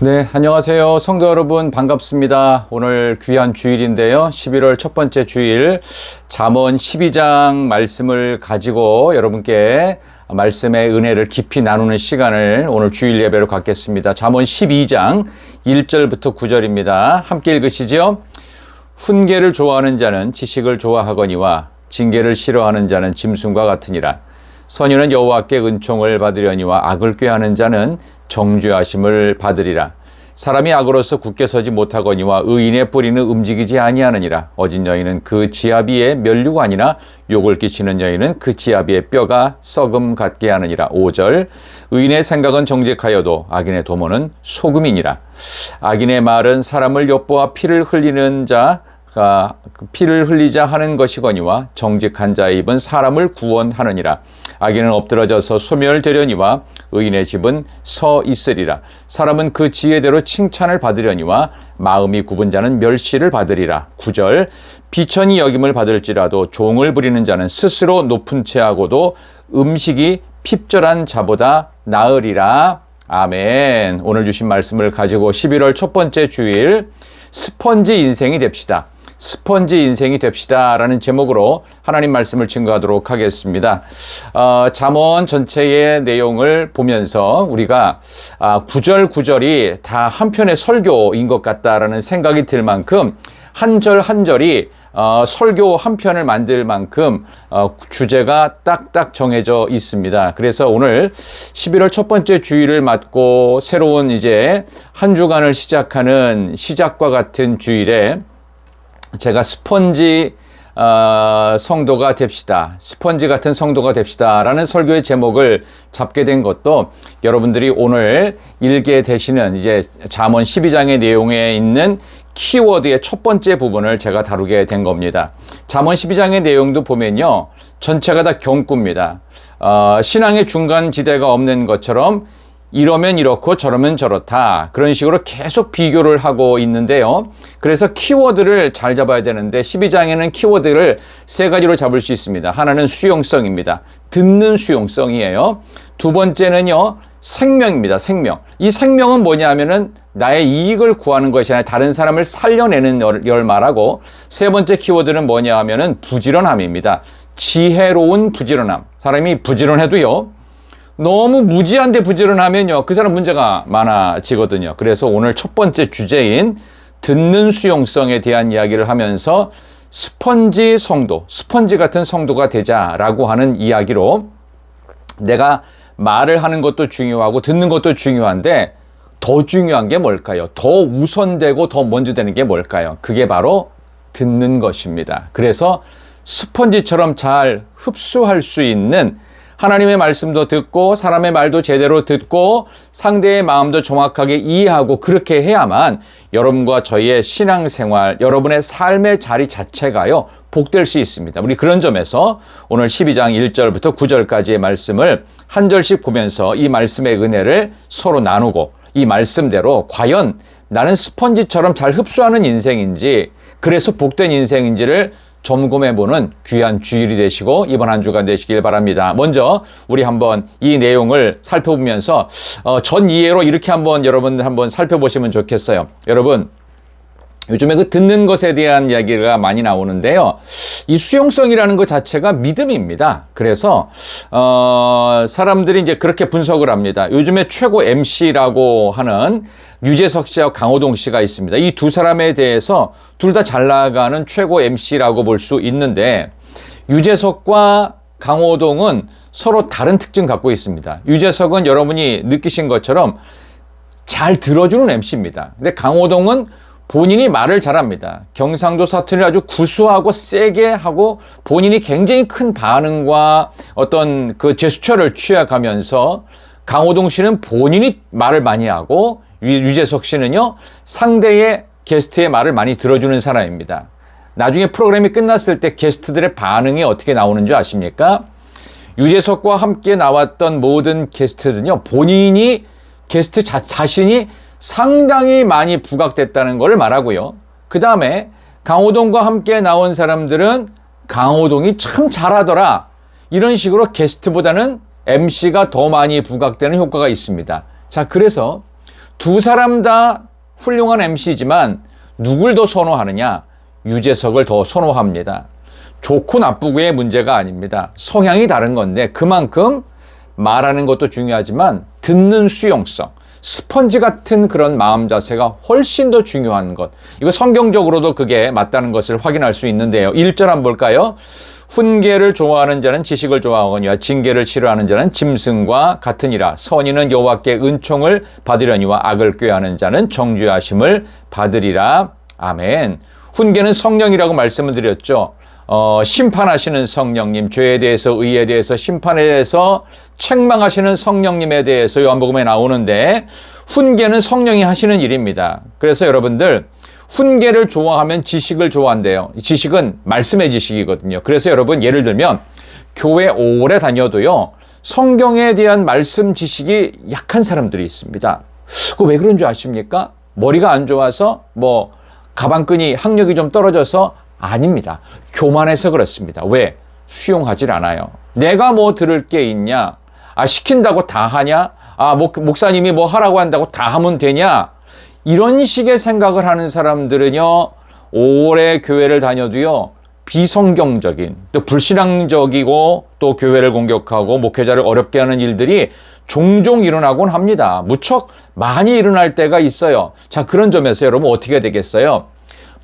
네, 안녕하세요. 성도 여러분 반갑습니다. 오늘 귀한 주일인데요. 11월 첫 번째 주일 잠언 12장 말씀을 가지고 여러분께 말씀의 은혜를 깊이 나누는 시간을 오늘 주일 예배로 갖겠습니다. 잠언 12장 1절부터 9절입니다. 함께 읽으시죠. 훈계를 좋아하는 자는 지식을 좋아하거니와 징계를 싫어하는 자는 짐승과 같으니라. 선인은 여호와께 은총을 받으려니와 악을 꾀하는 자는 정죄하심을 받으리라. 사람이 악으로서 굳게 서지 못하거니와 의인의 뿌리는 움직이지 아니하느니라. 어진 여인은 그 지아비의 면류관이나 욕을 끼치는 여인은 그 지아비의 뼈가 썩음 같게 하느니라. 5절 의인의 생각은 정직하여도 악인의 도모는 소금이니라. 악인의 말은 사람을 엿보아 피를 흘리자 하는 것이거니와 정직한 자의 입은 사람을 구원하느니라. 악인은 엎드러져서 소멸되려니와 의인의 집은 서 있으리라. 사람은 그 지혜대로 칭찬을 받으려니와 마음이 굽은 자는 멸시를 받으리라. 9절 비천이 여김을 받을지라도 종을 부리는 자는 스스로 높은 채하고도 음식이 핍절한 자보다 나으리라. 아멘. 오늘 주신 말씀을 가지고 11월 첫 번째 주일 스펀지 인생이 됩시다. 스펀지 인생이 됩시다 라는 제목으로 하나님 말씀을 증거하도록 하겠습니다. 잠언 전체의 내용을 보면서 우리가 구절 구절이 다 한편의 설교인 것 같다라는 생각이 들 만큼 한 절 한 절이 설교 한 편을 만들 만큼 주제가 딱딱 정해져 있습니다. 그래서 오늘 11월 첫 번째 주일을 맞고 새로운 이제 한 주간을 시작하는 시작과 같은 주일에 제가 스펀지 성도가 됩시다. 스펀지 같은 성도가 됩시다. 라는 설교의 제목을 잡게 된 것도 여러분들이 오늘 읽게 되시는 이제 잠언 12장의 내용에 있는 키워드의 첫 번째 부분을 제가 다루게 된 겁니다. 잠언 12장의 내용도 보면요. 전체가 다 경구입니다. 신앙의 중간 지대가 없는 것처럼 이러면 이렇고 저러면 저렇다. 그런 식으로 계속 비교를 하고 있는데요. 그래서 키워드를 잘 잡아야 되는데 12장에는 키워드를 세 가지로 잡을 수 있습니다. 하나는 수용성입니다. 듣는 수용성이에요. 두 번째는요. 생명입니다. 생명. 이 생명은 뭐냐 하면은 나의 이익을 구하는 것이 아니라 다른 사람을 살려내는 걸 말하고 세 번째 키워드는 뭐냐 하면은 부지런함입니다. 지혜로운 부지런함. 사람이 부지런해도요. 너무 무지한데 부지런하면요. 그 사람 문제가 많아지거든요. 그래서 오늘 첫 번째 주제인 듣는 수용성에 대한 이야기를 하면서 스펀지 성도, 스펀지 같은 성도가 되자라고 하는 이야기로 내가 말을 하는 것도 중요하고 듣는 것도 중요한데 더 중요한 게 뭘까요? 더 우선되고 더 먼저 되는 게 뭘까요? 그게 바로 듣는 것입니다. 그래서 스펀지처럼 잘 흡수할 수 있는 하나님의 말씀도 듣고 사람의 말도 제대로 듣고 상대의 마음도 정확하게 이해하고 그렇게 해야만 여러분과 저희의 신앙생활, 여러분의 삶의 자리 자체가요 복될 수 있습니다. 우리 그런 점에서 오늘 12장 1절부터 9절까지의 말씀을 한 절씩 보면서 이 말씀의 은혜를 서로 나누고 이 말씀대로 과연 나는 스펀지처럼 잘 흡수하는 인생인지 그래서 복된 인생인지를 점검해보는 귀한 주일이 되시고 이번 한 주간 되시길 바랍니다. 먼저 우리 한번 이 내용을 살펴보면서 전 이해로 이렇게 여러분 한번 살펴보시면 좋겠어요. 여러분 요즘에 그 듣는 것에 대한 이야기가 많이 나오는데요. 이 수용성이라는 것 자체가 믿음입니다. 그래서 사람들이 이제 그렇게 분석을 합니다. 요즘에 최고 MC라고 하는 유재석 씨와 강호동 씨가 있습니다. 이 두 사람에 대해서 둘 다 잘 나가는 최고 MC라고 볼 수 있는데 유재석과 강호동은 서로 다른 특징 갖고 있습니다. 유재석은 여러분이 느끼신 것처럼 잘 들어주는 MC입니다. 근데 강호동은 본인이 말을 잘합니다. 경상도 사투리를 아주 구수하고 세게 하고 본인이 굉장히 큰 반응과 어떤 그 제스처를 취해가면서 강호동 씨는 본인이 말을 많이 하고 유재석 씨는요 상대의 게스트의 말을 많이 들어주는 사람입니다. 나중에 프로그램이 끝났을 때 게스트들의 반응이 어떻게 나오는 줄 아십니까? 유재석과 함께 나왔던 모든 게스트들은요 본인이 게스트 자신이 상당히 많이 부각됐다는 것을 말하고요. 그 다음에 강호동과 함께 나온 사람들은 강호동이 참 잘하더라. 이런 식으로 게스트보다는 MC가 더 많이 부각되는 효과가 있습니다. 자, 그래서 두 사람 다 훌륭한 MC지만 누굴 더 선호하느냐? 유재석을 더 선호합니다. 좋고 나쁘고의 문제가 아닙니다. 성향이 다른 건데 그만큼 말하는 것도 중요하지만 듣는 수용성, 스펀지 같은 그런 마음 자세가 훨씬 더 중요한 것. 이거 성경적으로도 그게 맞다는 것을 확인할 수 있는데요. 1절 한번 볼까요? 훈계를 좋아하는 자는 지식을 좋아하거니와 징계를 싫어하는 자는 짐승과 같으니라. 선인은 여호와께 은총을 받으려니와 악을 꾀하는 자는 정죄하심을 받으리라. 아멘. 훈계는 성령이라고 말씀을 드렸죠. 심판하시는 성령님, 죄에 대해서, 의에 대해서, 심판에 대해서 책망하시는 성령님에 대해서 요한복음에 나오는데 훈계는 성령이 하시는 일입니다. 그래서 여러분들 훈계를 좋아하면 지식을 좋아한대요. 지식은 말씀의 지식이거든요. 그래서 여러분 예를 들면 교회 오래 다녀도요, 성경에 대한 말씀 지식이 약한 사람들이 있습니다. 그거 왜 그런 줄 아십니까? 머리가 안 좋아서 가방끈이 학력이 좀 떨어져서 아닙니다. 교만해서 그렇습니다. 왜? 수용하질 않아요. 내가 뭐 들을 게 있냐? 시킨다고 다 하냐? 목사님이 뭐 하라고 한다고 다 하면 되냐? 이런 식의 생각을 하는 사람들은요, 오래 교회를 다녀도요, 비성경적인, 또 불신앙적이고 또 교회를 공격하고 목회자를 어렵게 하는 일들이 종종 일어나곤 합니다. 무척 많이 일어날 때가 있어요. 자, 그런 점에서 여러분 어떻게 되겠어요?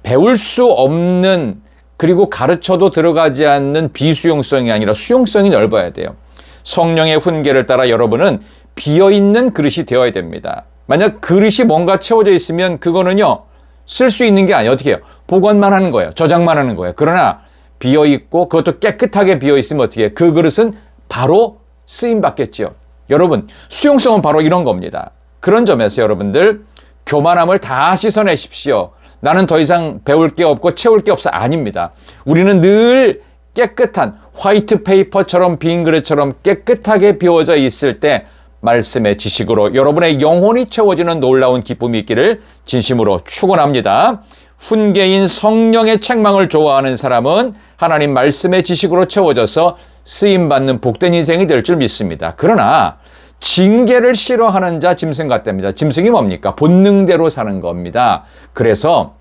배울 수 없는, 그리고 가르쳐도 들어가지 않는 비수용성이 아니라 수용성이 넓어야 돼요. 성령의 훈계를 따라 여러분은 비어있는 그릇이 되어야 됩니다. 만약 그릇이 뭔가 채워져 있으면 그거는요, 쓸 수 있는 게 아니에요. 어떻게 해요? 보관만 하는 거예요. 저장만 하는 거예요. 그러나 비어있고 그것도 깨끗하게 비어있으면 어떻게 해요? 그 그릇은 바로 쓰임받겠지요. 여러분, 수용성은 바로 이런 겁니다. 그런 점에서 여러분들 교만함을 다 씻어내십시오. 나는 더 이상 배울 게 없고 채울 게 없어. 아닙니다. 우리는 늘 깨끗한 화이트 페이퍼처럼 빈 그릇처럼 깨끗하게 비워져 있을 때 말씀의 지식으로 여러분의 영혼이 채워지는 놀라운 기쁨이 있기를 진심으로 축원합니다. 훈계인 성령의 책망을 좋아하는 사람은 하나님 말씀의 지식으로 채워져서 쓰임받는 복된 인생이 될 줄 믿습니다. 그러나 징계를 싫어하는 자 짐승 같답니다. 짐승이 뭡니까? 본능대로 사는 겁니다. 그래서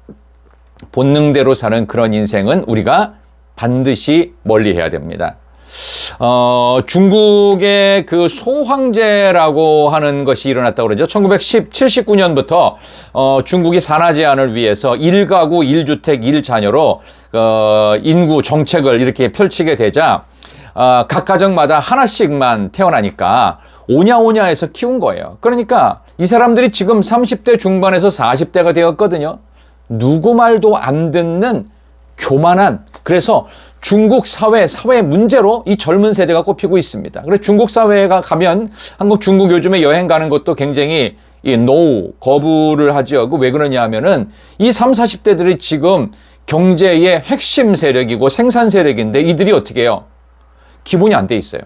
본능대로 사는 그런 인생은 우리가 반드시 멀리해야 됩니다. 중국의 그 소황제라고 하는 것이 일어났다고 그러죠. 1979년부터 중국이 산하 제한을 위해서 1가구 1주택 1자녀로 인구 정책을 이렇게 펼치게 되자 각 가정마다 하나씩만 태어나니까 오냐오냐 해서 키운 거예요. 그러니까 이 사람들이 지금 30대 중반에서 40대가 되었거든요. 누구 말도 안 듣는 교만한, 그래서 중국 사회 문제로 이 젊은 세대가 꼽히고 있습니다. 그래서 중국 사회에 가면 중국 요즘에 여행 가는 것도 굉장히 거부를 하죠. 왜 그러냐 하면은 이 30, 40대들이 지금 경제의 핵심 세력이고 생산 세력인데 이들이 어떻게 해요? 기본이 안 돼 있어요.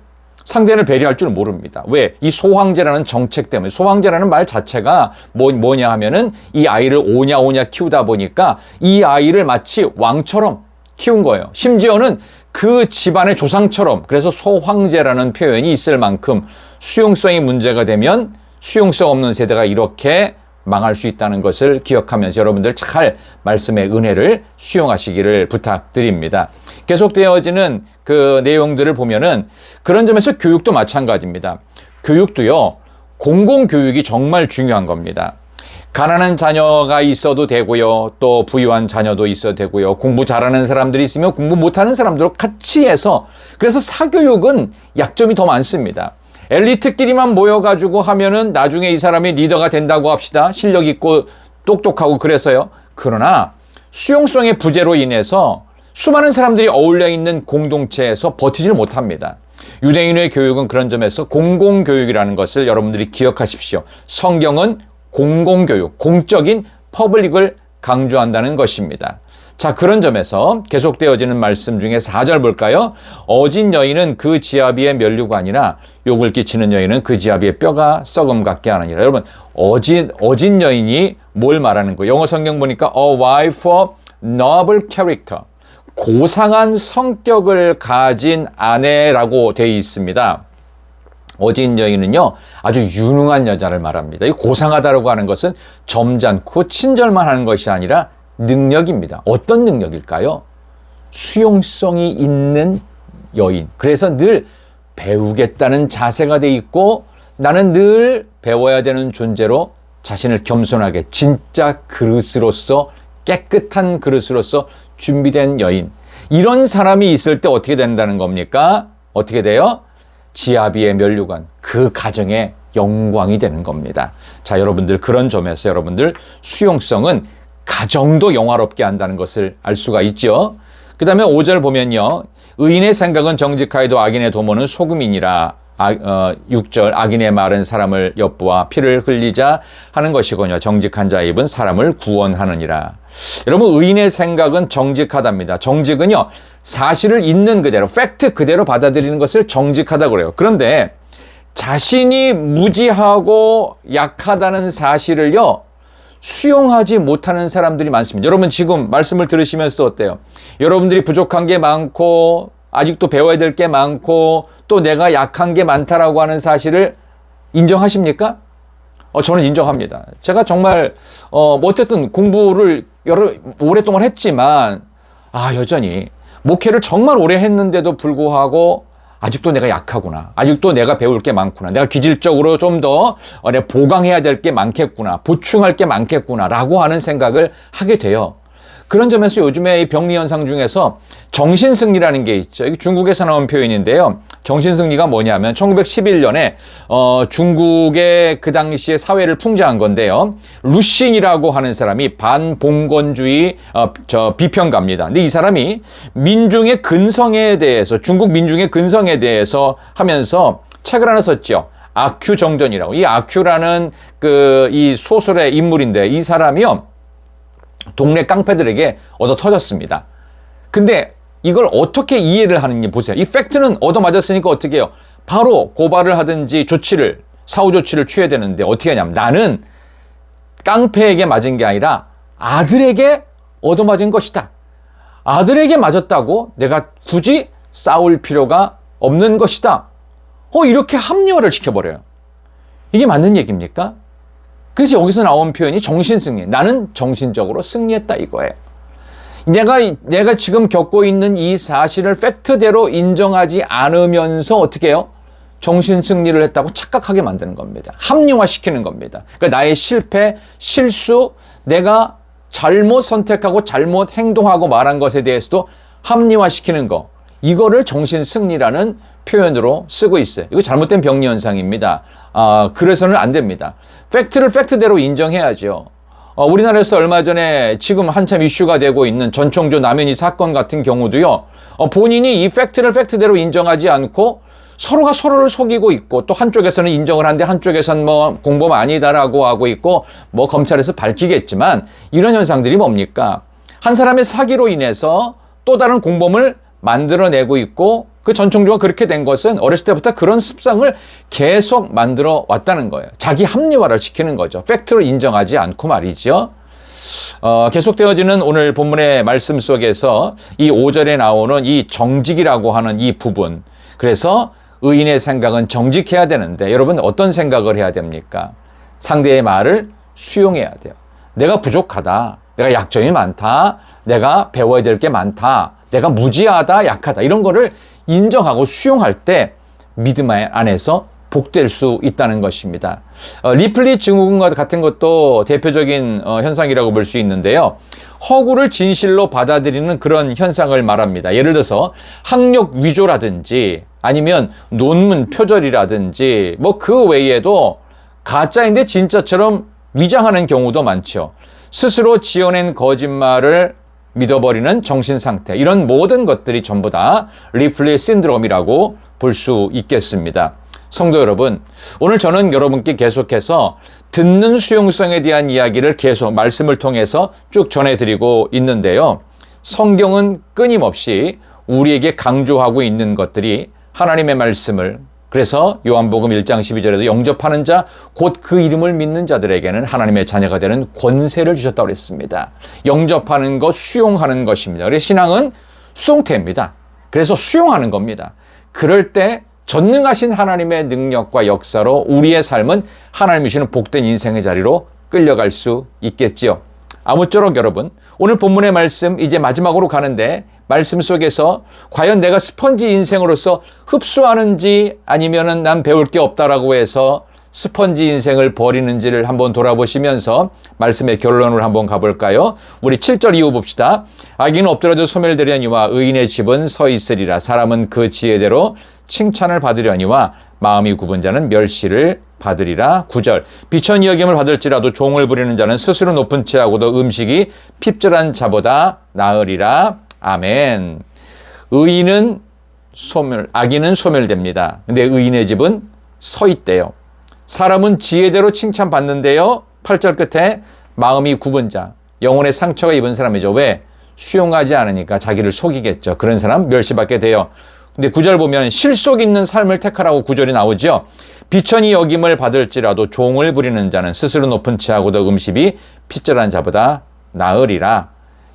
상대를 배려할 줄 모릅니다. 왜? 이 소황제라는 정책 때문에. 소황제라는 말 자체가 뭐냐 하면은 이 아이를 오냐오냐 키우다 보니까 이 아이를 마치 왕처럼 키운 거예요. 심지어는 그 집안의 조상처럼. 그래서 소황제라는 표현이 있을 만큼 수용성이 문제가 되면 수용성 없는 세대가 이렇게 망할 수 있다는 것을 기억하면서 여러분들 잘 말씀의 은혜를 수용하시기를 부탁드립니다. 계속되어지는 그 내용들을 보면은 그런 점에서 교육도 마찬가지입니다. 교육도요, 공공교육이 정말 중요한 겁니다. 가난한 자녀가 있어도 되고요, 또 부유한 자녀도 있어도 되고요, 공부 잘하는 사람들이 있으면 공부 못하는 사람들과 같이 해서, 그래서 사교육은 약점이 더 많습니다. 엘리트끼리만 모여가지고 하면은 나중에 이 사람이 리더가 된다고 합시다. 실력 있고 똑똑하고 그래서요. 그러나 수용성의 부재로 인해서 수많은 사람들이 어울려 있는 공동체에서 버티질 못합니다. 유대인의 교육은 그런 점에서 공공교육이라는 것을 여러분들이 기억하십시오. 성경은 공공교육, 공적인 퍼블릭을 강조한다는 것입니다. 자, 그런 점에서 계속되어지는 말씀 중에 4절 볼까요? 어진 여인은 그 지아비의 면류가 아니라 욕을 끼치는 여인은 그 지아비의 뼈가 썩음 같게 하느니라. 여러분, 어진 여인이 뭘 말하는 거예요? 영어 성경 보니까 a wife of noble character, 고상한 성격을 가진 아내라고 되어 있습니다. 어진 여인은요, 아주 유능한 여자를 말합니다. 이 고상하다라고 하는 것은 점잖고 친절만 하는 것이 아니라 능력입니다. 어떤 능력일까요? 수용성이 있는 여인. 그래서 늘 배우겠다는 자세가 돼 있고 나는 늘 배워야 되는 존재로 자신을 겸손하게 진짜 그릇으로서 깨끗한 그릇으로서 준비된 여인. 이런 사람이 있을 때 어떻게 된다는 겁니까? 어떻게 돼요? 지아비의 면류관, 그 가정의 영광이 되는 겁니다. 자, 여러분들 그런 점에서 여러분들 수용성은 가정도 영화롭게 한다는 것을 알 수가 있죠. 그 다음에 5절 보면요. 의인의 생각은 정직하여도 악인의 도모는 소금이니라. 6절 악인의 말은 사람을 엿보아 피를 흘리자 하는 것이거니와 정직한 자의 입은 사람을 구원하느니라. 여러분 의인의 생각은 정직하답니다. 정직은요 사실을 있는 그대로 팩트 그대로 받아들이는 것을 정직하다고 그래요. 그런데 자신이 무지하고 약하다는 사실을요 수용하지 못하는 사람들이 많습니다. 여러분 지금 말씀을 들으시면서도 어때요? 여러분들이 부족한 게 많고 아직도 배워야 될 게 많고 또 내가 약한 게 많다라고 하는 사실을 인정하십니까? 저는 인정합니다. 제가 정말 어쨌든 공부를 오랫동안 했지만 여전히 목회를 정말 오래 했는데도 불구하고 아직도 내가 약하구나. 아직도 내가 배울 게 많구나. 내가 기질적으로 좀 더 내가 보강해야 될 게 많겠구나. 보충할 게 많겠구나. 라고 하는 생각을 하게 돼요. 그런 점에서 요즘에 이 병리 현상 중에서 정신승리라는 게 있죠. 이게 중국에서 나온 표현인데요. 정신승리가 뭐냐면 1911년에 중국의 그 당시에 사회를 풍자한 건데요. 루싱이라고 하는 사람이 반봉건주의 비평가입니다. 근데 이 사람이 민중의 근성에 대해서 중국 민중의 근성에 대해서 하면서 책을 하나 썼죠. 아큐정전이라고. 이 아큐라는 이 소설의 인물인데 이 사람이요. 동네 깡패들에게 얻어 터졌습니다. 근데 이걸 어떻게 이해를 하는지 보세요. 이 팩트는 얻어맞았으니까 어떻게 해요? 바로 고발을 하든지 사후 조치를 취해야 되는데 어떻게 하냐면 나는 깡패에게 맞은 게 아니라 아들에게 얻어맞은 것이다. 아들에게 맞았다고 내가 굳이 싸울 필요가 없는 것이다. 이렇게 합리화를 시켜버려요. 이게 맞는 얘기입니까? 그래서 여기서 나온 표현이 정신승리. 나는 정신적으로 승리했다 이거예요. 내가 지금 겪고 있는 이 사실을 팩트대로 인정하지 않으면서 어떻게 해요? 정신승리를 했다고 착각하게 만드는 겁니다. 합리화시키는 겁니다. 그러니까 나의 실패, 실수, 내가 잘못 선택하고 잘못 행동하고 말한 것에 대해서도 합리화시키는 거. 이거를 정신승리라는 표현으로 쓰고 있어요. 이거 잘못된 병리 현상입니다. 그래서는 안 됩니다. 팩트를 팩트대로 인정해야죠. 우리나라에서 얼마 전에 지금 한참 이슈가 되고 있는 전총조 남현희 사건 같은 경우도요. 본인이 이 팩트를 팩트대로 인정하지 않고 서로가 서로를 속이고 있고 또 한쪽에서는 인정을 하는데 한쪽에서는 공범 아니다라고 하고 있고 검찰에서 밝히겠지만 이런 현상들이 뭡니까? 한 사람의 사기로 인해서 또 다른 공범을 만들어내고 있고 그 전총조가 그렇게 된 것은 어렸을 때부터 그런 습성을 계속 만들어 왔다는 거예요. 자기 합리화를 시키는 거죠. 팩트로 인정하지 않고 말이죠. 계속되어지는 오늘 본문의 말씀 속에서 이 5절에 나오는 이 정직이라고 하는 이 부분. 그래서 의인의 생각은 정직해야 되는데 여러분 어떤 생각을 해야 됩니까? 상대의 말을 수용해야 돼요. 내가 부족하다. 내가 약점이 많다. 내가 배워야 될 게 많다. 내가 무지하다, 약하다 이런 거를 인정하고 수용할 때 믿음 안에서 복될 수 있다는 것입니다. 리플리 증후군 같은 것도 대표적인 현상이라고 볼 수 있는데요. 허구를 진실로 받아들이는 그런 현상을 말합니다. 예를 들어서 학력 위조라든지 아니면 논문 표절이라든지 그 외에도 가짜인데 진짜처럼 위장하는 경우도 많죠. 스스로 지어낸 거짓말을 믿어버리는 정신상태, 이런 모든 것들이 전부 다 리플리 신드롬이라고 볼 수 있겠습니다. 성도 여러분, 오늘 저는 여러분께 계속해서 듣는 수용성에 대한 이야기를 계속 말씀을 통해서 쭉 전해드리고 있는데요. 성경은 끊임없이 우리에게 강조하고 있는 것들이 하나님의 말씀을, 그래서 요한복음 1장 12절에도 영접하는 자, 곧 그 이름을 믿는 자들에게는 하나님의 자녀가 되는 권세를 주셨다고 그랬습니다. 영접하는 것, 수용하는 것입니다. 그래서 신앙은 수동태입니다. 그래서 수용하는 겁니다. 그럴 때 전능하신 하나님의 능력과 역사로 우리의 삶은 하나님이 주시는 복된 인생의 자리로 끌려갈 수 있겠지요. 아무쪼록 여러분, 오늘 본문의 말씀 이제 마지막으로 가는데 말씀 속에서 과연 내가 스펀지 인생으로서 흡수하는지 아니면은 난 배울 게 없다라고 해서 스펀지 인생을 버리는지를 한번 돌아보시면서 말씀의 결론을 한번 가볼까요? 우리 7절 이후 봅시다. 악인은 엎드러져 소멸되려니와 의인의 집은 서 있으리라. 사람은 그 지혜대로 칭찬을 받으려니와 마음이 굽은 자는 멸시를 받으리라. 9절. 비천이 여김을 받을지라도 종을 부리는 자는 스스로 높은 채하고도 음식이 핍절한 자보다 나으리라. 아멘. 의인은 악인은 소멸됩니다. 근데 의인의 집은 서 있대요. 사람은 지혜대로 칭찬받는데요. 8절 끝에 마음이 굽은 자, 영혼의 상처가 입은 사람이죠. 왜? 수용하지 않으니까 자기를 속이겠죠. 그런 사람 멸시받게 돼요. 근데 9절 보면 실속 있는 삶을 택하라고 9절이 나오죠. 비천이 여김을 받을지라도 종을 부리는 자는 스스로 높은 채하고도 음식이 핍절한 자보다 나으리라.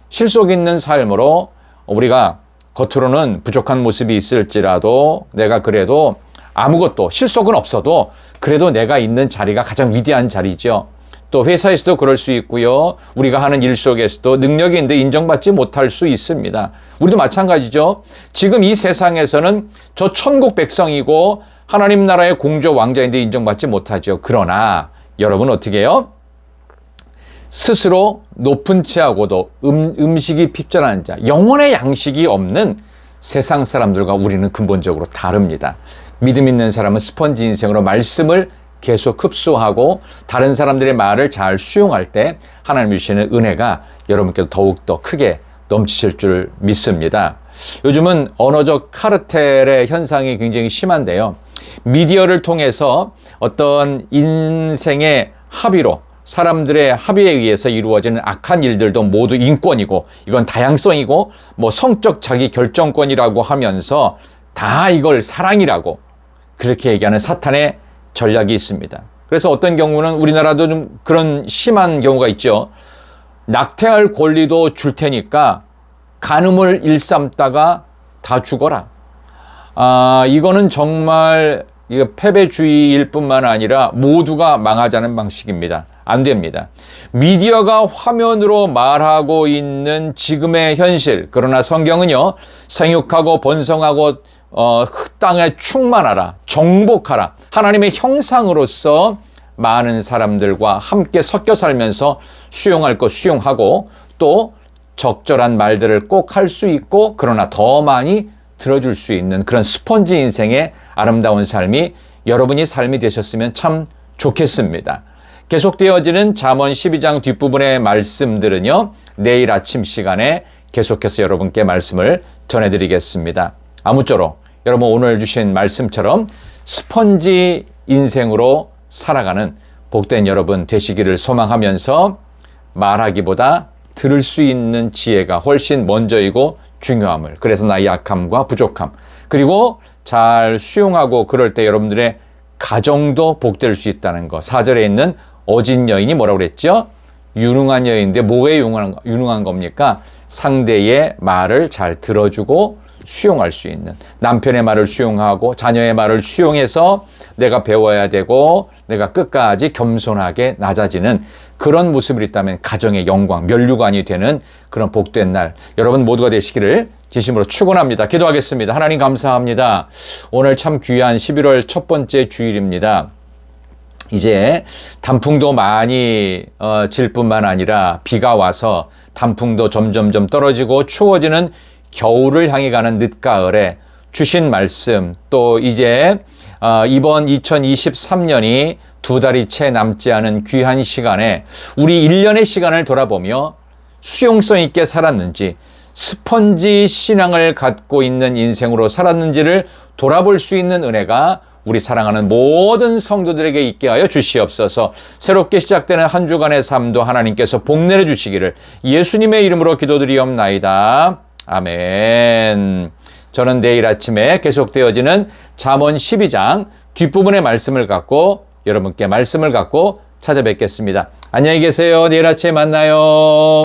실속 있는 삶으로 우리가 겉으로는 부족한 모습이 있을지라도 내가 그래도 아무것도 실속은 없어도 그래도 내가 있는 자리가 가장 위대한 자리죠. 또 회사에서도 그럴 수 있고요. 우리가 하는 일 속에서도 능력이 있는데 인정받지 못할 수 있습니다. 우리도 마찬가지죠. 지금 이 세상에서는 저 천국 백성이고 하나님 나라의 공조 왕자인데 인정받지 못하죠. 그러나 여러분 어떻게 해요? 스스로 높은 채하고도 음식이 핍절한 자, 영혼의 양식이 없는 세상 사람들과 우리는 근본적으로 다릅니다. 믿음 있는 사람은 스펀지 인생으로 말씀을 계속 흡수하고 다른 사람들의 말을 잘 수용할 때 하나님이 주시는 은혜가 여러분께도 더욱더 크게 넘치실 줄 믿습니다. 요즘은 언어적 카르텔의 현상이 굉장히 심한데요. 미디어를 통해서 어떤 인생의 합의로 사람들의 합의에 의해서 이루어지는 악한 일들도 모두 인권이고 이건 다양성이고 뭐 성적 자기 결정권이라고 하면서 다 이걸 사랑이라고 그렇게 얘기하는 사탄의 전략이 있습니다. 그래서 어떤 경우는 우리나라도 좀 그런 심한 경우가 있죠. 낙태할 권리도 줄 테니까 간음을 일삼다가 다 죽어라. 이거는 정말 패배주의일 뿐만 아니라 모두가 망하자는 방식입니다. 안 됩니다. 미디어가 화면으로 말하고 있는 지금의 현실, 그러나 성경은요, 생육하고 번성하고 땅에 충만하라, 정복하라, 하나님의 형상으로서 많은 사람들과 함께 섞여 살면서 수용할 것 수용하고 또 적절한 말들을 꼭 할 수 있고 그러나 더 많이 들어줄 수 있는 그런 스펀지 인생의 아름다운 삶이 여러분이 삶이 되셨으면 참 좋겠습니다. 계속되어지는 잠언 12장 뒷부분의 말씀들은요, 내일 아침 시간에 계속해서 여러분께 말씀을 전해드리겠습니다. 아무쪼록 여러분 오늘 주신 말씀처럼 스펀지 인생으로 살아가는 복된 여러분 되시기를 소망하면서 말하기보다 들을 수 있는 지혜가 훨씬 먼저이고 중요함을, 그래서 나의 약함과 부족함, 그리고 잘 수용하고 그럴 때 여러분들의 가정도 복될 수 있다는 거. 4절에 있는 어진 여인이 뭐라고 그랬죠? 유능한 여인인데 뭐에 유능한 겁니까? 상대의 말을 잘 들어주고 수용할 수 있는, 남편의 말을 수용하고 자녀의 말을 수용해서 내가 배워야 되고 내가 끝까지 겸손하게 낮아지는 그런 모습을 있다면 가정의 영광, 면류관이 되는 그런 복된 날 여러분 모두가 되시기를 진심으로 축원합니다. 기도하겠습니다. 하나님 감사합니다. 오늘 참 귀한 11월 첫 번째 주일입니다. 이제 단풍도 많이 질 뿐만 아니라 비가 와서 단풍도 점점점 떨어지고 추워지는 겨울을 향해 가는 늦가을에 주신 말씀, 또 이제 이번 2023년이 두 달이 채 남지 않은 귀한 시간에 우리 1년의 시간을 돌아보며 수용성 있게 살았는지, 스펀지 신앙을 갖고 있는 인생으로 살았는지를 돌아볼 수 있는 은혜가 우리 사랑하는 모든 성도들에게 있게 하여 주시옵소서. 새롭게 시작되는 한 주간의 삶도 하나님께서 복내려 주시기를 예수님의 이름으로 기도드리옵나이다. 아멘. 저는 내일 아침에 계속되어지는 잠언 12장 뒷부분의 말씀을 갖고 여러분께 말씀을 갖고 찾아뵙겠습니다. 안녕히 계세요. 내일 아침에 만나요.